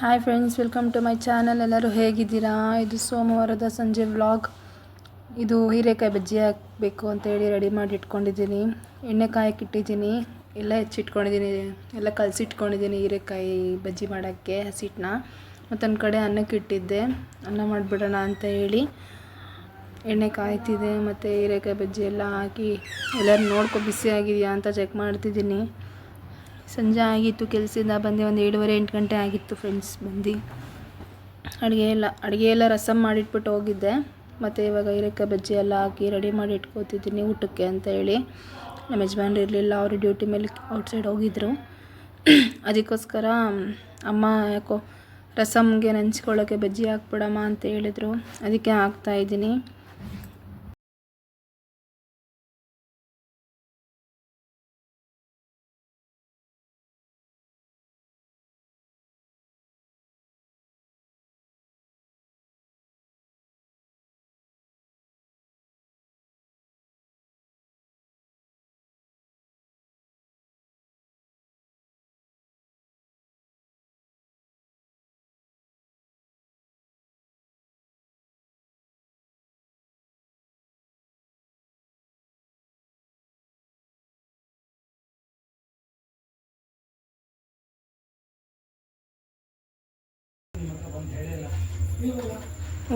Hi friends, welcome to my channel. ಎಲ್ಲರೂ ಹೇಗಿದ್ದೀರಾ? ಇದು ಸೋಮವಾರದ ಸಂಜೆ ವ್ಲಾಗ್. ಇದು ಹೀರೆಕಾಯಿ ಬಜ್ಜಿ ಹಾಕಬೇಕು ಅಂತೇಳಿ ರೆಡಿ ಮಾಡಿ ಇಟ್ಕೊಂಡಿದ್ದೀನಿ. ಎಣ್ಣೆ ಕಾಯಕ್ಕಿಟ್ಟಿದ್ದೀನಿ, ಎಲ್ಲ ಹೆಚ್ಚಿಟ್ಕೊಂಡಿದ್ದೀನಿ, ಎಲ್ಲ ಕಲಸಿಟ್ಕೊಂಡಿದ್ದೀನಿ ಹೀರೆಕಾಯಿ ಬಜ್ಜಿ ಮಾಡೋಕ್ಕೆ ಹಸಿಟ್ಟನ್ನ. ಮತ್ತೊಂದು ಕಡೆ ಅನ್ನಕ್ಕೆ ಇಟ್ಟಿದ್ದೆ, ಅನ್ನ ಮಾಡಿಬಿಡೋಣ ಅಂತ ಹೇಳಿ ಎಣ್ಣೆ ಕಾಯ್ತಿದೆ. ಮತ್ತು ಹೀರೆಕಾಯಿ ಬಜ್ಜಿ ಎಲ್ಲ ಹಾಕಿ ಎಲ್ಲರೂ ಬಿಸಿ ಆಗಿದೆಯಾ ಅಂತ ಚೆಕ್ ಮಾಡ್ತಿದ್ದೀನಿ. ಸಂಜೆ ಆಗಿತ್ತು, ಕೆಲಸದಿಂದ ಬಂದೆ, ಒಂದು 7:30-8 ಗಂಟೆ ಆಗಿತ್ತು ಫ್ರೆಂಡ್ಸ್ ಬಂದು. ಅಡುಗೆ ಎಲ್ಲ ರಸಮ್ ಮಾಡಿಟ್ಬಿಟ್ಟು ಹೋಗಿದ್ದೆ. ಮತ್ತು ಇವಾಗ ಹೀರೆಕಾಯಿ ಬಜ್ಜಿ ಎಲ್ಲ ಹಾಕಿ ರೆಡಿ ಮಾಡಿ ಇಟ್ಕೋತಿದ್ದೀನಿ ಊಟಕ್ಕೆ ಅಂತ ಹೇಳಿ. ನಮ್ಮ ಯಜಮಾನ್ರು ಇರಲಿಲ್ಲ, ಅವರು ಡ್ಯೂಟಿ ಮೇಲೆ ಔಟ್ಸೈಡ್ ಹೋಗಿದ್ದರು. ಅದಕ್ಕೋಸ್ಕರ ಅಮ್ಮ ಯಾಕೋ ರಸಮ್ಗೆ ನೆಂಚ್ಕೊಳ್ಳೋಕ್ಕೆ ಬಜ್ಜಿ ಹಾಕ್ಬಿಡಮ್ಮ ಅಂತ ಹೇಳಿದರು, ಅದಕ್ಕೆ ಹಾಕ್ತಾಯಿದ್ದೀನಿ.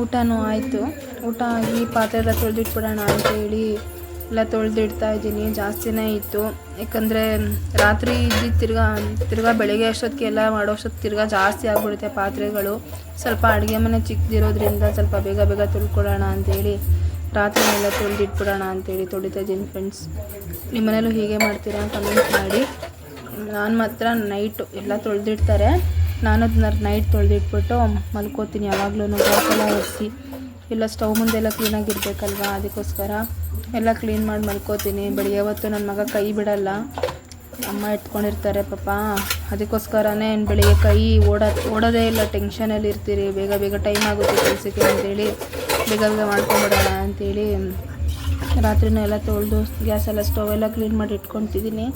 ಊಟನೂ ಆಯಿತು. ಊಟ ಆಗಿ ಪಾತ್ರೆ ಎಲ್ಲ ತೊಳೆದಿಟ್ಬಿಡೋಣ ಅಂತೇಳಿ ಎಲ್ಲ ತೊಳೆದಿಡ್ತಾ ಇದ್ದೀನಿ. ಜಾಸ್ತಿನೇ ಇತ್ತು, ಯಾಕಂದರೆ ರಾತ್ರಿ ಇದ್ದಿದ್ದು ತಿರ್ಗಾ ಬೆಳಗ್ಗೆ ಅಷ್ಟೊತ್ತಿಗೆ ಎಲ್ಲ ಮಾಡೋಷ್ಟೊತ್ತು ತಿರ್ಗಾ ಜಾಸ್ತಿ ಆಗಿಬಿಡುತ್ತೆ ಪಾತ್ರೆಗಳು. ಸ್ವಲ್ಪ ಅಡುಗೆ ಮನೆ ಚಿಕ್ಕದಿರೋದ್ರಿಂದ ಸ್ವಲ್ಪ ಬೇಗ ತೊಳ್ಕೊಳ್ಳೋಣ ಅಂತೇಳಿ ರಾತ್ರಿನೆಲ್ಲ ತೊಳೆದಿಟ್ಬಿಡೋಣ ಅಂತೇಳಿ ತೊಳಿತಾ ಇದ್ದೀನಿ ಫ್ರೆಂಡ್ಸ್. ನಿಮ್ಮ ಮನೇಲೂ ಹೀಗೆ ಮಾಡ್ತೀರಾ? ಕಮೆಂಟ್ ಮಾಡಿ. ನಾನು ಮಾತ್ರ ನೈಟು ಎಲ್ಲ ತೊಳೆದಿಡ್ತಾರೆ, ನಾನು ಅದನ್ನ ನೈಟ್ ತೊಳೆದಿಟ್ಬಿಟ್ಟು ಮಲ್ಕೋತೀನಿ. ಯಾವಾಗಲೂ ಗ್ಯಾಸೆಲ್ಲ ಒರೆಸಿ ಎಲ್ಲ ಸ್ಟವ್ ಮುಂದೆಲ್ಲ ಕ್ಲೀನಾಗಿರ್ಬೇಕಲ್ವ, ಅದಕ್ಕೋಸ್ಕರ ಎಲ್ಲ ಕ್ಲೀನ್ ಮಾಡಿ ಮಲ್ಕೋತೀನಿ. ಬೆಳಿಗ್ಗೆ ಹೊತ್ತು ನನ್ನ ಮಗ ಕೈ ಬಿಡಲ್ಲ, ಅಮ್ಮ ಎತ್ಕೊಂಡಿರ್ತಾರೆ ಪಾಪ. ಅದಕ್ಕೋಸ್ಕರನೇ ಬೆಳಿಗ್ಗೆ ಕೈ ಓಡೋದೇ ಇಲ್ಲ, ಟೆನ್ಷನಲ್ಲಿ ಇರ್ತೀರಿ. ಬೇಗ ಟೈಮ್ ಆಗುತ್ತೆ ಕೆಲಸಕ್ಕೆ ಅಂತೇಳಿ ಬೇಗ ಮಾಡ್ಕೊಂಬಿಡೋಣ ಅಂತೇಳಿ ರಾತ್ರಿನೂ ಎಲ್ಲ ತೊಳೆದು ಗ್ಯಾಸೆಲ್ಲ ಸ್ಟವ್ ಎಲ್ಲ ಕ್ಲೀನ್ ಮಾಡಿ ಇಟ್ಕೊತಿದ್ದೀನಿ.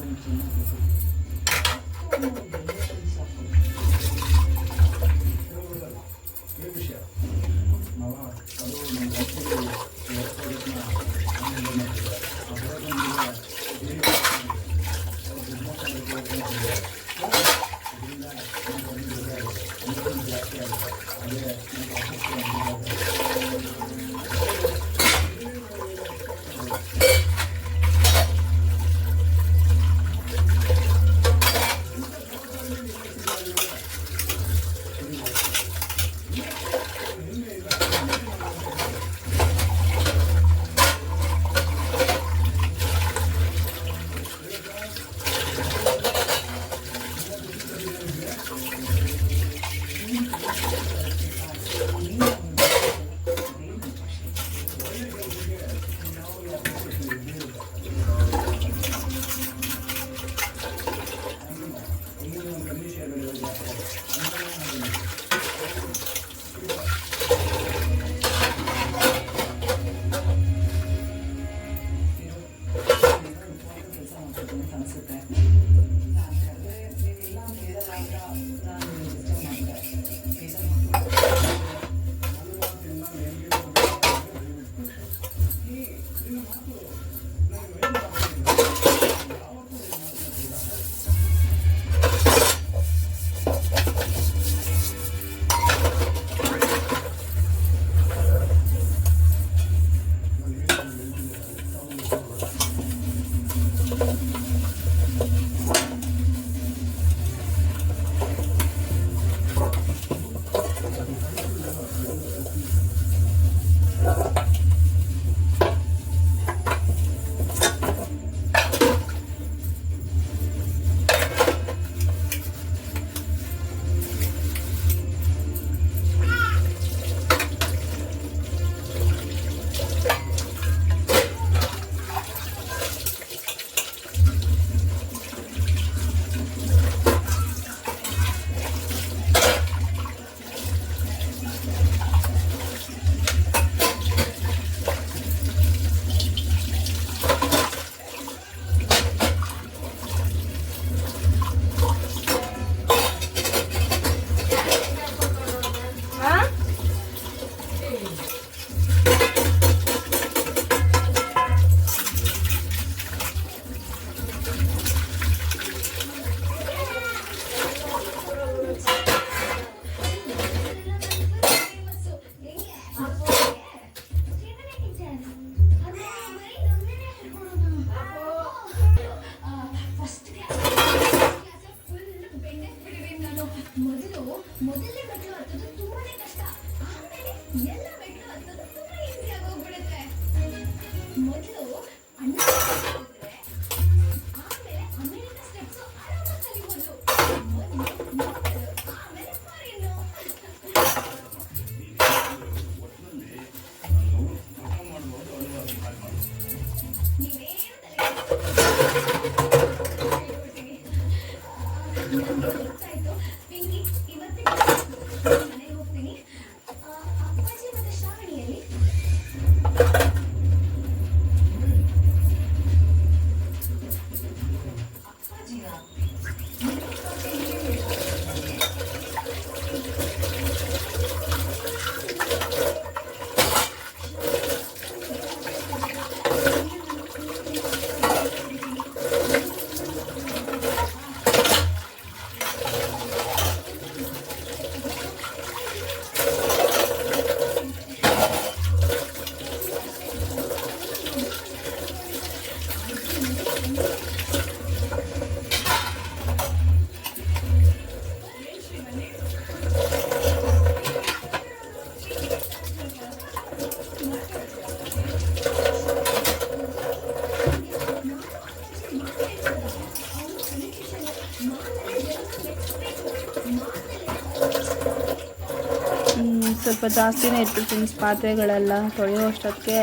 ಸ್ವಲ್ಪ ಜಾಸ್ತಿನೇ ಇತ್ತು ಫ್ರೆಂಡ್ಸ್ ಪಾತ್ರೆಗಳೆಲ್ಲ ತೊಳೆಯೋ ಅಷ್ಟೊತ್ತಿಗೆ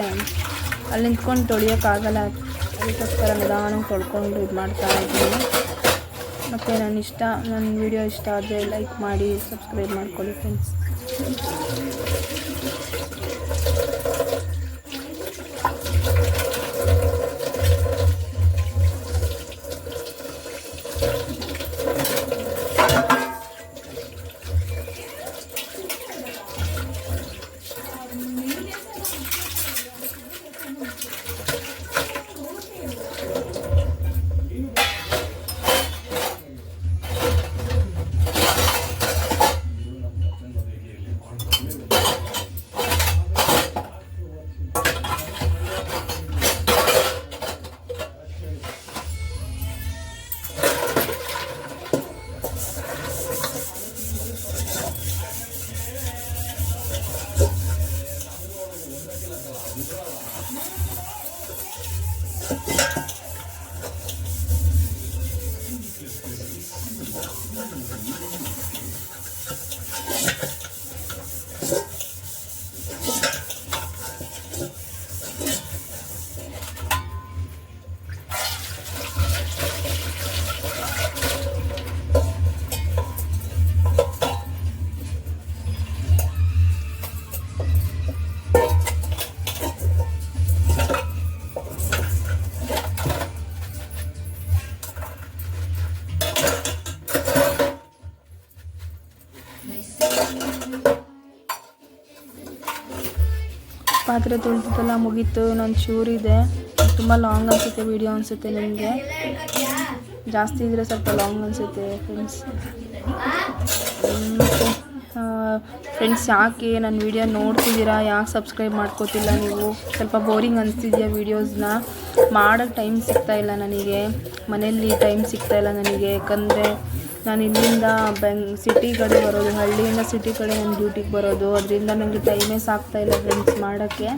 ಅಲ್ಲಿ ನಿಂತ್ಕೊಂಡು ತೊಳೆಯೋಕ್ಕಾಗಲ್ಲ. ಅದಕ್ಕೋಸ್ಕರ ನಿಧಾನಕ್ಕೆ ತೊಳ್ಕೊಂಡು ಇದು ಮಾಡ್ತಾಯಿದ್ದೀನಿ. ಮತ್ತು ನನ್ನ ವಿಡಿಯೋ ಇಷ್ಟ ಆದರೆ ಲೈಕ್ ಮಾಡಿ, ಸಬ್ಸ್ಕ್ರೈಬ್ ಮಾಡ್ಕೊಳ್ಳಿ ಫ್ರೆಂಡ್ಸ್. ಪಾತ್ರೆ ತೊಳೆದಿದ್ದೆಲ್ಲ ಮುಗೀತು. ಇನ್ನೊಂದು ಚೂರಿದೆ. ತುಂಬ ಲಾಂಗ್ ಅನಿಸುತ್ತೆ ವಿಡಿಯೋ ಅನಿಸುತ್ತೆ ನಿಮಗೆ. ಜಾಸ್ತಿ ಇದ್ದರೆ ಸ್ವಲ್ಪ ಲಾಂಗ್ ಅನಿಸುತ್ತೆ ಫ್ರೆಂಡ್ಸ್. ಫ್ರೆಂಡ್ಸ್ ಯಾಕೆ ನನ್ನ ವಿಡಿಯೋ ನೋಡ್ತಿದ್ದೀರಾ, ಯಾಕೆ ಸಬ್ಸ್ಕ್ರೈಬ್ ಮಾಡ್ಕೋತಿಲ್ಲ ನೀವು? ಸ್ವಲ್ಪ ಬೋರಿಂಗ್ ಅನಿಸ್ತಿದೆಯಾ ವೀಡಿಯೋಸ್ನ? ಮಾಡೋಕ್ಕೆ ಟೈಮ್ ಸಿಗ್ತಾಯಿಲ್ಲ ನನಗೆ, ಮನೆಯಲ್ಲಿ ಟೈಮ್ ಸಿಗ್ತಾಯಿಲ್ಲ ನನಗೆ. ಯಾಕಂದರೆ ನಾನು ಇಲ್ಲಿಂದ ಸಿಟಿ ಕಡೆ ಬರೋದು, ಹಳ್ಳಿಯಿಂದ ಸಿಟಿ ಕಡೆ ನಾನು ಡ್ಯೂಟಿಗೆ ಬರೋದು. ಅದರಿಂದ ನನಗೆ ಟೈಮೇ ಸಾಗ್ತಾಯಿಲ್ಲ ಫ್ರೆಂಡ್ಸ್ ಮಾಡೋಕ್ಕೆ.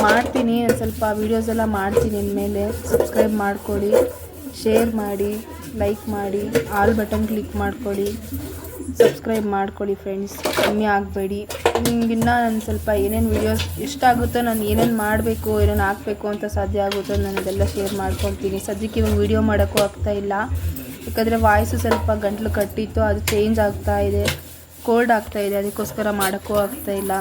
ಮಾಡ್ತೀನಿ, ಸ್ವಲ್ಪ ವೀಡಿಯೋಸ್ ಎಲ್ಲ ಮಾಡ್ತೀನಿ ಇನ್ಮೇಲೆ. ಸಬ್ಸ್ಕ್ರೈಬ್ ಮಾಡಿಕೊಡಿ, ಶೇರ್ ಮಾಡಿ, ಲೈಕ್ ಮಾಡಿ, ಆಲ್ ಬಟನ್ ಕ್ಲಿಕ್ ಮಾಡಿಕೊಡಿ, ಸಬ್ಸ್ಕ್ರೈಬ್ ಮಾಡ್ಕೊಳ್ಳಿ ಫ್ರೆಂಡ್ಸ್. ಕಮ್ಮಿ ಆಗಬೇಡಿ. ನಿಮಗಿನ್ನ ನಾನು ಸ್ವಲ್ಪ ಏನೇನು ವೀಡಿಯೋಸ್ ಎಷ್ಟಾಗುತ್ತೋ, ನಾನು ಏನೇನು ಮಾಡಬೇಕು, ಏನೇನು ಹಾಕಬೇಕು ಅಂತ ಸಾಧ್ಯ ಆಗುತ್ತೋ ನಾನು ಅದೆಲ್ಲ ಶೇರ್ ಮಾಡ್ಕೊಳ್ತೀನಿ. ಸದ್ಯಕ್ಕೆ ಇವಾಗ ವೀಡಿಯೋ ಮಾಡೋಕ್ಕೂ ಆಗ್ತಾಯಿಲ್ಲ, ಯಾಕಂದರೆ ವಾಯ್ಸು ಸ್ವಲ್ಪ ಗಂಟಲು ಕಟ್ಟಿತ್ತು, ಅದು ಚೇಂಜ್ ಆಗ್ತಾಯಿದೆ, ಕೋಲ್ಡ್ ಆಗ್ತಾಯಿದೆ, ಅದಕ್ಕೋಸ್ಕರ ಮಾಡೋಕ್ಕೂ ಆಗ್ತಾಯಿಲ್ಲ.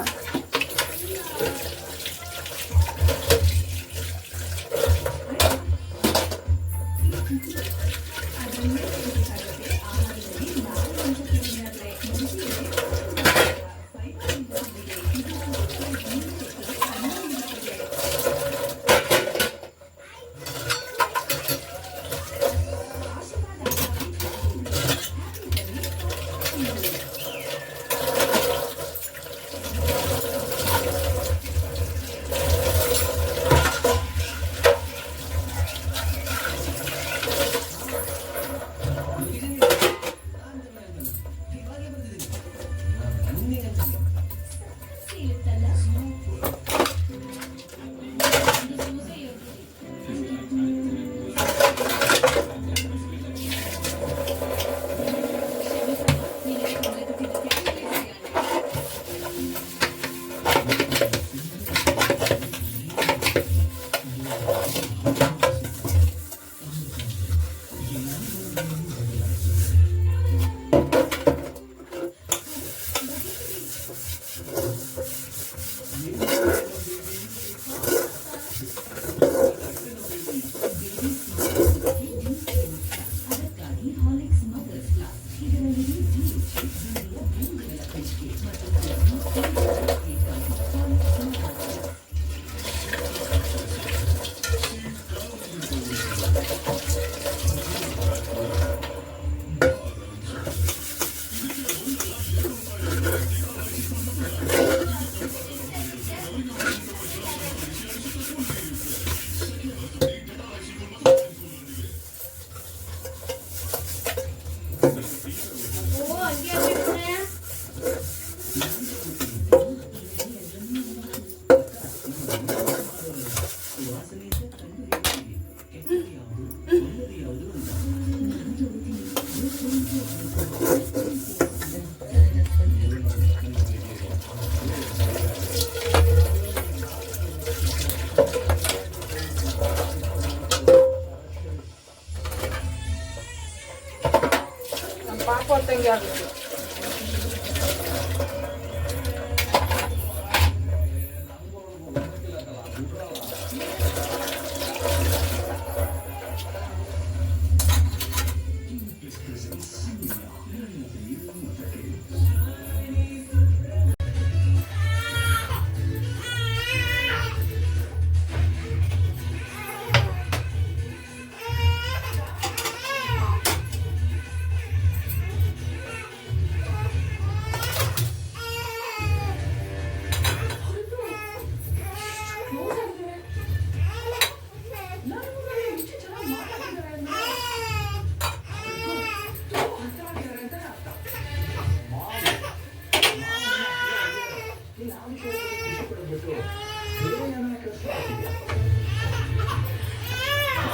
ಆಗುತ್ತೆ.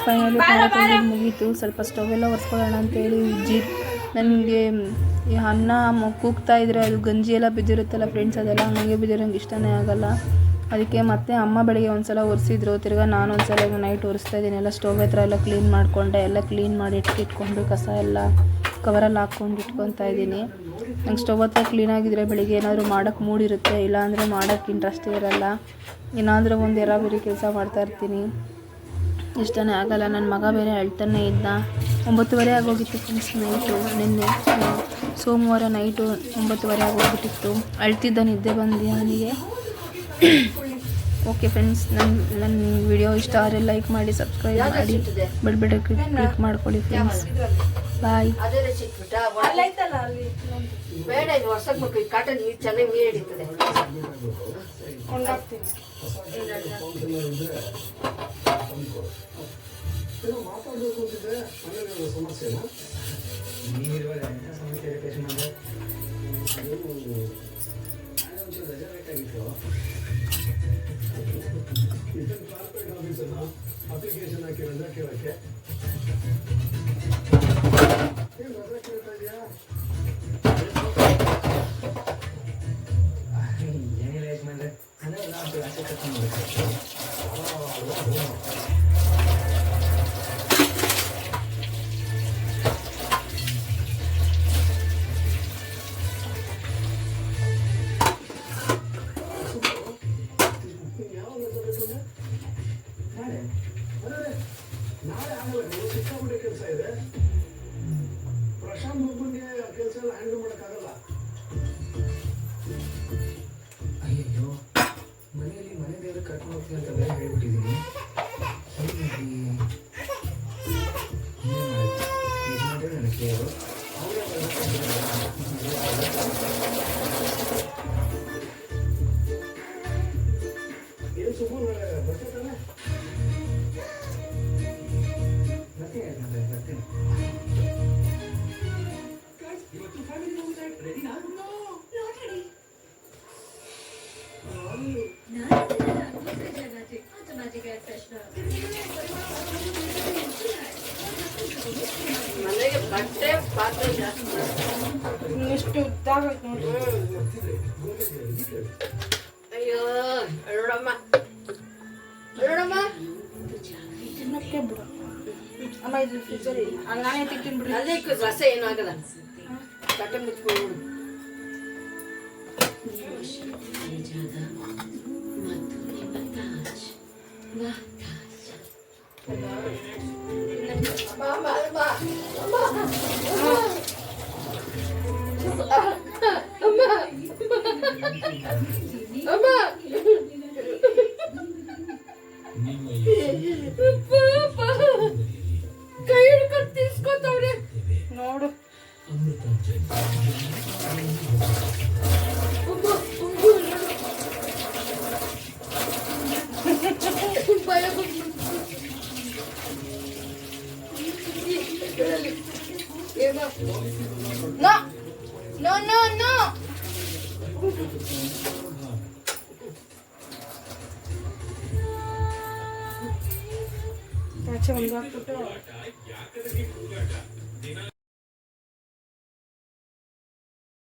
ಫೈನಲಿ ಪಾತ್ರೆ ಮುಗೀತು. ಸ್ವಲ್ಪ ಸ್ಟವ್ ಎಲ್ಲ ಒರೆಸ್ಕೊಳ್ಳೋಣ ಅಂತೇಳಿ ನನಗೆ ಈ ಅನ್ನ ಕೂಗ್ತಾ ಇದ್ರೆ ಅದು ಗಂಜಿ ಎಲ್ಲ ಬಿದ್ದಿರುತ್ತಲ್ಲ ಫ್ರೆಂಡ್ಸ್, ಅದೆಲ್ಲ ಹಂಗೆ ಬಿದ್ದಿರೋಂಗೆ ಇಷ್ಟನೇ ಆಗಲ್ಲ. ಅದಕ್ಕೆ ಮತ್ತೆ ಅಮ್ಮ ಬೆಳಗ್ಗೆ ಒಂದ್ಸಲ ಒರೆಸಿದ್ರು, ತಿರ್ಗಾ ನಾನು ಒಂದ್ಸಲ ನೈಟ್ ಒರೆಸ್ತಾ ಇದ್ದೀನಿ. ಎಲ್ಲ ಸ್ಟವ್ ಹತ್ರ ಎಲ್ಲ ಕ್ಲೀನ್ ಮಾಡಿಕೊಂಡೆ, ಎಲ್ಲ ಕ್ಲೀನ್ ಮಾಡಿ ಇಟ್ಕೊಂಡು ಕಸ ಎಲ್ಲ ಕವರಲ್ಲಿ ಹಾಕ್ಕೊಂಡು ಇಟ್ಕೊತಾ ಇದ್ದೀನಿ. ನಂಗೆ ಸ್ಟವ್ ಹತ್ರ ಕ್ಲೀನಾಗಿದ್ದರೆ ಬೆಳಿಗ್ಗೆ ಏನಾದರೂ ಮಾಡೋಕ್ಕೆ ಮೂಡಿರುತ್ತೆ, ಇಲ್ಲಾಂದರೆ ಮಾಡೋಕ್ಕೆ ಇಂಟ್ರೆಸ್ಟ್ ಇರೋಲ್ಲ. ಏನಾದರೂ ಒಂದು ಬೇರೆ ಕೆಲಸ ಮಾಡ್ತಾಯಿರ್ತೀನಿ, ಇಷ್ಟನೇ ಆಗಲ್ಲ. ನನ್ನ ಮಗ ಬೇರೆ ಅಳ್ತಾನೆ ಇದ್ದ. 9:30 ಆಗೋಗಿತ್ತು ಫ್ರೆಂಡ್ಸ್ ನೈಟು. ನಿನ್ನೆ ಸೋಮವಾರ ನೈಟು 9:30 ಆಗೋಗ್ಬಿಟ್ಟಿತ್ತು. ಅಳ್ತಿದ್ದ, ನಿದ್ದೆ ಬಂದು ಅವನಿಗೆ. ಓಕೆ ಫ್ರೆಂಡ್ಸ್, ನನ್ನ ವಿಡಿಯೋ ಇಷ್ಟ ಆದರೆ ಲೈಕ್ ಮಾಡಿ, ಸಬ್ಸ್ಕ್ರೈಬ್ ಮಾಡಿ, ಬಿಡ್ಬೇಡ ಕ್ಲಿಕ್ ಮಾಡ್ಕೊಳ್ಳಿ ಫ್ರೆಂಡ್ಸ್. ಬಾಯ್. ಬೇಡ, ಇದು ವರ್ಷಕ್ಕೆ ಕಾಟನ್ ಚೆನ್ನಾಗಿ ನೀರು ಹಿಡಿತದೆ. ಮಾತಾಡಬೇಕು ಅಂತಿದ್ರೆ ಸಮಸ್ಯೆನಾ ರಜೆ ಬೇಕಾಗಿತ್ತು. ಇದನ್ನು ಕಾರ್ಪೊರೇಟ್ ಆಫೀಸನ್ನ ಅಪ್ಲಿಕೇಶನ್ ಹಾಕಿ ರಜಾ ಕೇಳಕ್ಕೆ ರಜಾ ಕೇಳ್ತಾ ಇದೆಯಾ? ಏನಿಲ್ಲ ಯಜಮಾನ್ರೆ, ಅಂದರೆ ಆಸೆ ಕರ್ಕೊಂಡು ನಾಳೆ ಆಗಲ್ಲ. ಸಿಕ್ಕಾಪಟ್ಟೆ ಕೆಲಸ ಇದೆ. ಪ್ರಶಾಂತ್ ಒಬ್ಬನಿಗೆ ಕೆಲಸ ಎಲ್ಲ ಹ್ಯಾಂಡಲ್ ಮಾಡೋಕ್ಕಾಗಲ್ಲ. ಅಯ್ಯಯ್ಯೋ, ಮನೆಯಲ್ಲಿ ಮನೆ ದೇವರು ಕರ್ಕೊಂಡು ಹೋಗ್ತೀನಿ ಅಂತ ಬೇರೆ ಹೇಳ್ಬಿಟ್ಟಿದ್ದೀನಿ. ಯಜಮಾನ್ರೆ ನನಗೆ ಕೇಳು. ಏನು ಸುಬ್ಬು ಬರ್ತಾನೆ? ಇವತ್ತು ಫ್ಯಾಮಿಲಿ ಮೂವಿ ನೈಟ್ ರೆಡಿನಾ? ಮನೆಗೆ ಬಟ್ಟೆ ಪಾತ್ರೆ ಜಾಸ್ತಿ ಎಷ್ಟು ಉದ್ದಾಗೈತೆ ನೋಡಿ. ಅಯ್ಯೋ ನೋಡಮ್ಮ, ನೋಡಮ್ಮ, ತಿನ್ನಕ್ಕೆ ಬಿಡು ಅಮ್ಮ. ಇದು ಫ್ರಿಜ್ಜಲ್ಲಿ ನಾನೇ ತಿಂತೀನಿ ಬಿಡಿ. ಅದೇ ರಸ ಏನೂ ಆಗಲ್ಲ. ತಟ್ಟೆ ಮುಚ್ಕೊಂಡು ಕೈ ಹಿಡ್ಕೊಂಡು ತಿನ್ಸ್ಕೊತವ್ರೆ ನೋಡು. No, no, no, no. ಆಚೆ ಒಂದು ಹಾಕ್ಬಿಟ್ಟು